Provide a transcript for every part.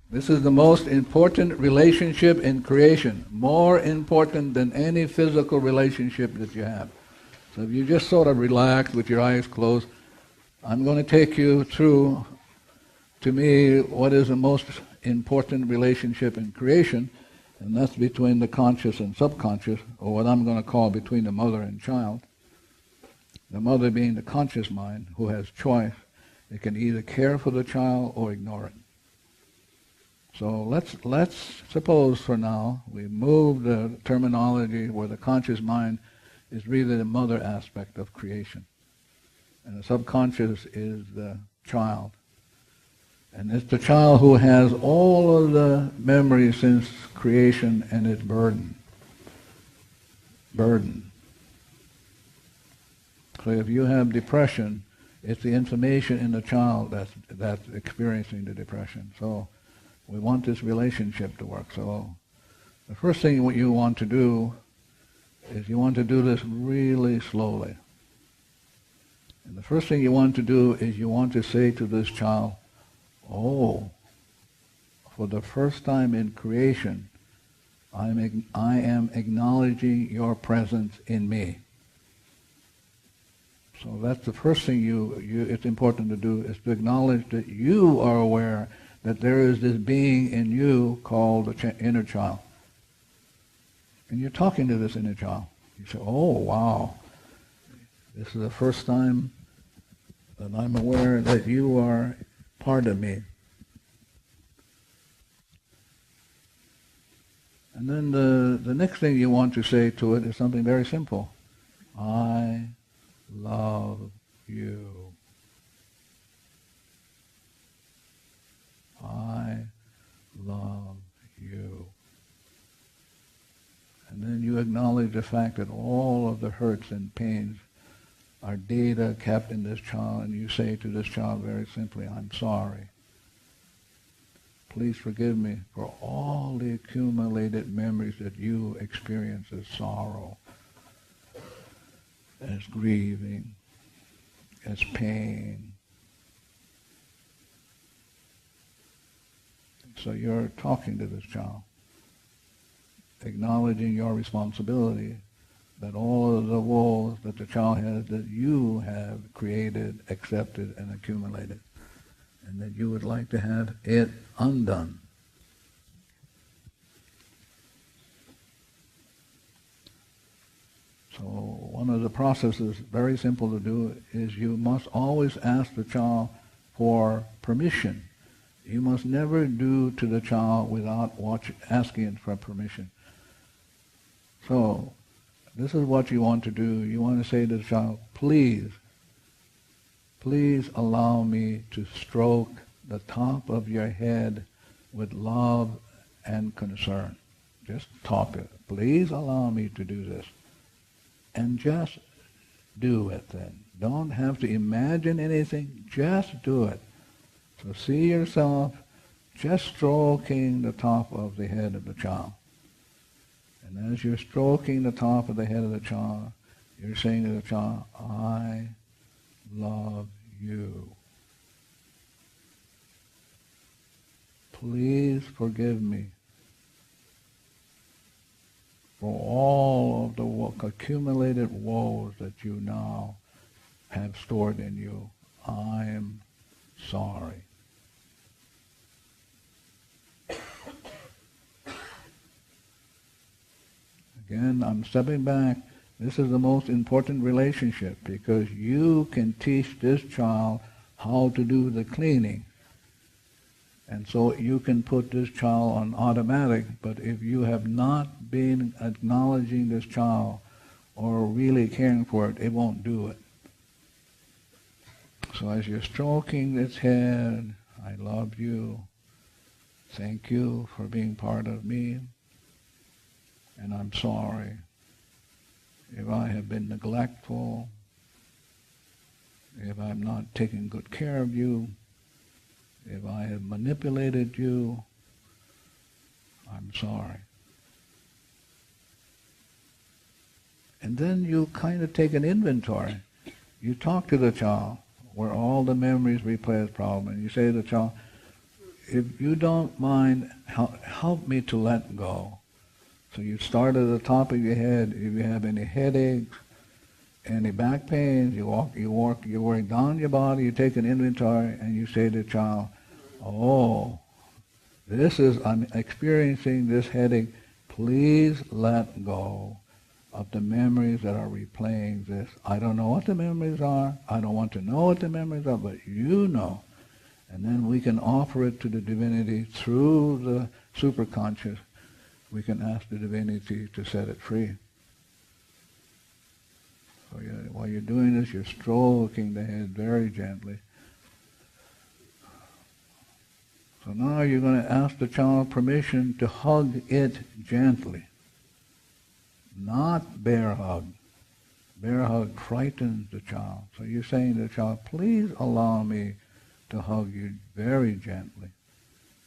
This is the most important relationship in creation, more important than any physical relationship that you have. So if you just sort of relax with your eyes closed, I'm going to take you through, to me, what is the most important relationship in creation, and that's between the conscious and subconscious, or what I'm going to call between the mother and child. The mother being the conscious mind who has choice. It can either care for the child or ignore it. So let's suppose for now we move the terminology where the conscious mind is really the mother aspect of creation. And the subconscious is the child. And it's the child who has all of the memories since creation and its burden. So if you have depression, it's the information in the child that's experiencing the depression. So we want this relationship to work. So the first thing what you want to do is you want to do this really slowly. And the first thing you want to do is you want to say to this child, oh, for the first time in creation, I am acknowledging your presence in me. So that's the first thing it's important to do, is to acknowledge that you are aware that there is this being in you called the inner child. And you're talking to this inner child. You say, oh, wow, this is the first time that I'm aware that you are part of me. And then the next thing you want to say to it is something very simple. I love you. I love you. And then you acknowledge the fact that all of the hurts and pains are data kept in this child, and you say to this child very simply, I'm sorry. Please forgive me for all the accumulated memories that you experience as sorrow, as grieving, as pain. So you're talking to this child, acknowledging your responsibility, that all of the woes that the child has, that you have created, accepted, and accumulated, and that you would like to have it undone. So one of the processes, very simple to do, is you must always ask the child for permission. You must never do to the child without asking it for permission. So this is what you want to do. You want to say to the child, please allow me to stroke the top of your head with love and concern. Just talk to it. Please allow me to do this. And just do it then. Don't have to imagine anything. Just do it. So see yourself just stroking the top of the head of the child. And as you're stroking the top of the head of the child, you're saying to the child, I love you. Please forgive me for all of the accumulated woes that you now have stored in you. I'm sorry. Again, I'm stepping back. This is the most important relationship because you can teach this child how to do the cleaning. And so you can put this child on automatic, but if you have not been acknowledging this child or really caring for it, it won't do it. So as you're stroking its head, I love you, thank you for being part of me, and I'm sorry if I have been neglectful, if I'm not taking good care of you, if I have manipulated you, I'm sorry. And then you kind of take an inventory. You talk to the child where all the memories replay this problem, and you say to the child, if you don't mind, help me to let go. So you start at the top of your head. If you have any headaches, any back pains, you work down your body, you take an inventory, and you say to the child, oh, I'm experiencing this headache. Please let go of the memories that are replaying this. I don't know what the memories are. I don't want to know what the memories are, but you know. And then we can offer it to the divinity through the superconscious. We can ask the divinity to set it free. So while you're doing this, you're stroking the head very gently. So now you're going to ask the child permission to hug it gently. Not bear hug. Bear hug frightens the child. So you're saying to the child, please allow me to hug you very gently.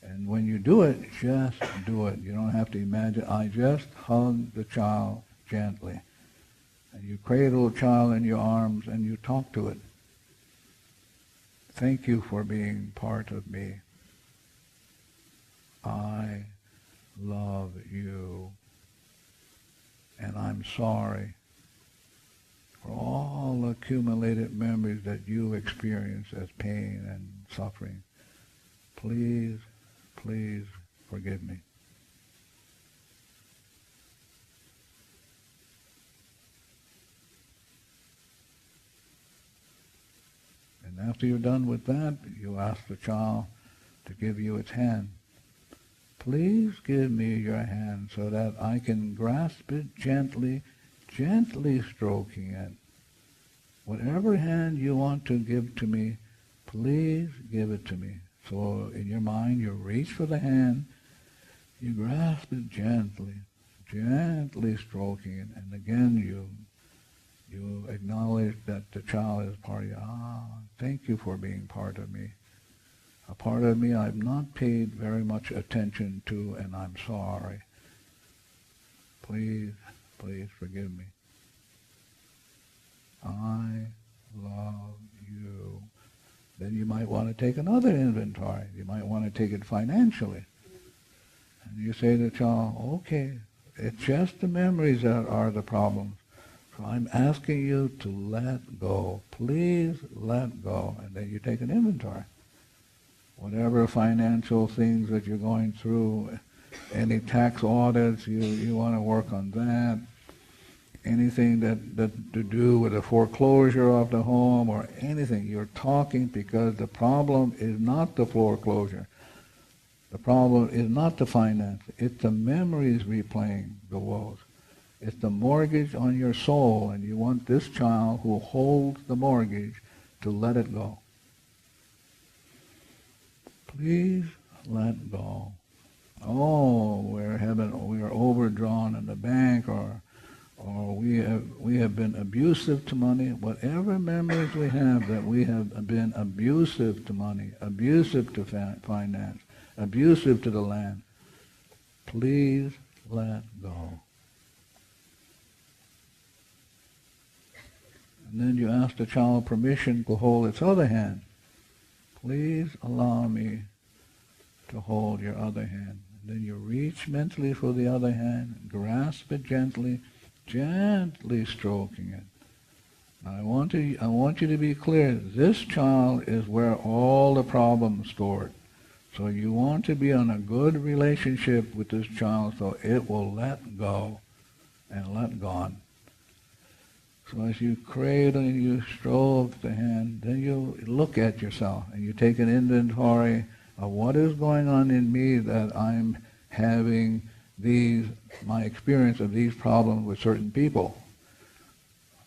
And when you do it, just do it. You don't have to imagine. I just hug the child gently. And you cradle the child in your arms and you talk to it. Thank you for being part of me. I love you. And I'm sorry for all the accumulated memories that you experience as pain and suffering. Please, please forgive me. And after you're done with that, you ask the child to give you its hand. Please give me your hand so that I can grasp it gently, gently stroking it. Whatever hand you want to give to me, please give it to me. So in your mind, you reach for the hand, you grasp it gently, gently stroking it, and again you acknowledge that the child is part of you. Thank you for being part of me. A part of me I've not paid very much attention to, and I'm sorry. Please, please forgive me. I love you. Then you might want to take another inventory. You might want to take it financially. And you say to the child, okay, it's just the memories that are the problems. So I'm asking you to let go. Please let go. And then you take an inventory. Whatever financial things that you're going through, any tax audits, you want to work on that. Anything that to do with the foreclosure of the home or anything, you're talking because the problem is not the foreclosure. The problem is not the finance. It's the memories replaying the woes. It's the mortgage on your soul, and you want this child who holds the mortgage to let it go. Please let go. Oh, we're overdrawn in the bank, or we have been abusive to money. Whatever memories we have that we have been abusive to money, abusive to finance, abusive to the land, please let go. And then you ask the child permission to hold its other hand. Please allow me to hold your other hand. And then you reach mentally for the other hand, grasp it gently, gently stroking it. Now I want you to be clear. This child is where all the problems are stored. So you want to be on a good relationship with this child so it will let go and let go. So as you cradle and you stroke the hand, then you look at yourself and you take an inventory of what is going on in me that I'm having my experience of these problems with certain people.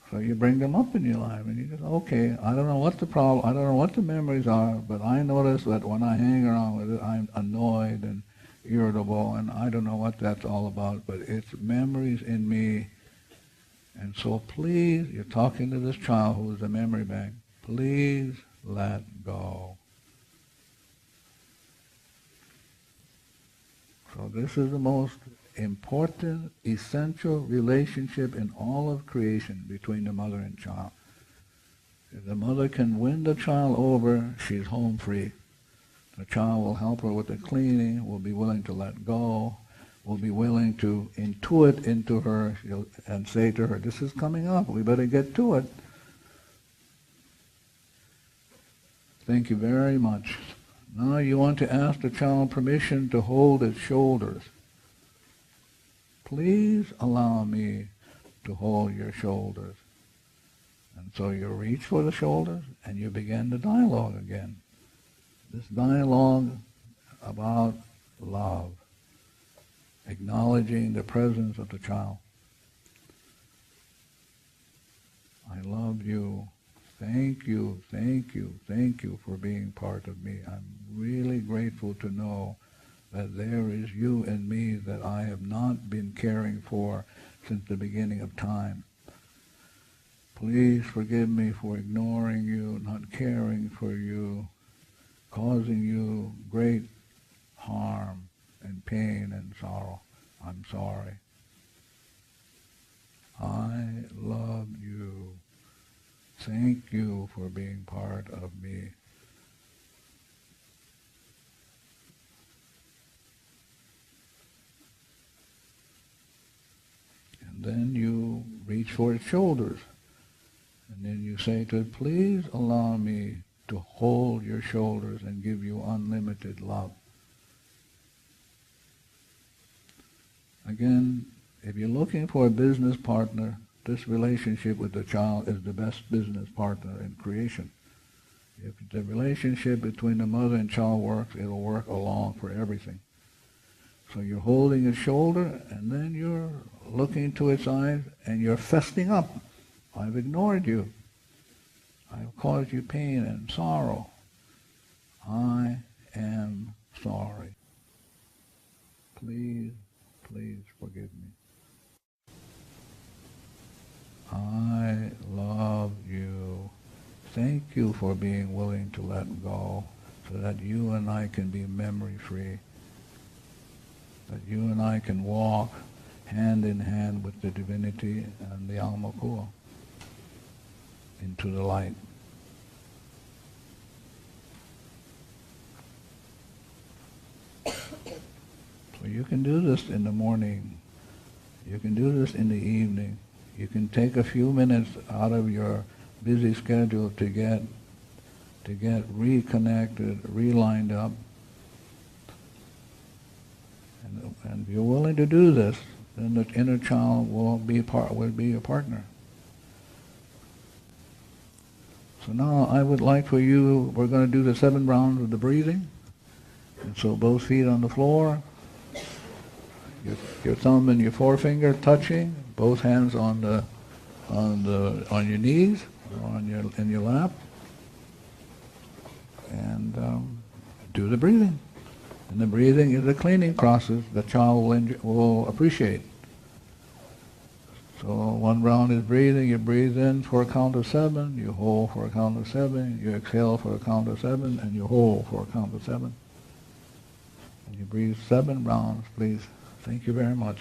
So you bring them up in your life and you go, okay, I don't know what the problem, I don't know what the memories are, but I notice that when I hang around with it, I'm annoyed and irritable, and I don't know what that's all about, but it's memories in me. And so please, you're talking to this child who is a memory bank, please let go. So this is the most important, essential relationship in all of creation between the mother and child. If the mother can win the child over, she's home free. The child will help her with the cleaning, will be willing to let go, will be willing to intuit into her and say to her, this is coming up, we better get to it. Thank you very much. Now you want to ask the child permission to hold its shoulders. Please allow me to hold your shoulders. And so you reach for the shoulders and you begin the dialogue again. This dialogue about love, acknowledging the presence of the child. I love you. Thank you, thank you, thank you for being part of me. I'm really grateful to know that there is you in me that I have not been caring for since the beginning of time. Please forgive me for ignoring you, not caring for you, causing you great harm and pain and sorrow. I'm sorry. I love you. Thank you for being part of me. And then you reach for its shoulders. And then you say to it, please allow me to hold your shoulders and give you unlimited love. Again, if you're looking for a business partner, this relationship with the child is the best business partner in creation. If the relationship between the mother and child works, it'll work along for everything. So you're holding its shoulder, and then you're looking into its eyes, and you're festing up. I've ignored you. I've caused you pain and sorrow. I am sorry. Please, please forgive me. I love you. Thank you for being willing to let go so that you and I can be memory-free, that you and I can walk hand in hand with the divinity and the alma kua into the light. So you can do this in the morning. You can do this in the evening. You can take a few minutes out of your busy schedule to get reconnected, relined up. And if you're willing to do this, then the inner child will be your partner. So now I would like for you, we're going to do the 7 rounds of the breathing. And so both feet on the floor, your thumb and your forefinger touching, both hands on your knees, or in your lap, and do the breathing. And the breathing is a cleaning process the child will appreciate. So 1 round is breathing. You breathe in for a count of 7, you hold for a count of 7, you exhale for a count of 7, and you hold for a count of 7. And you breathe 7 rounds, please. Thank you very much.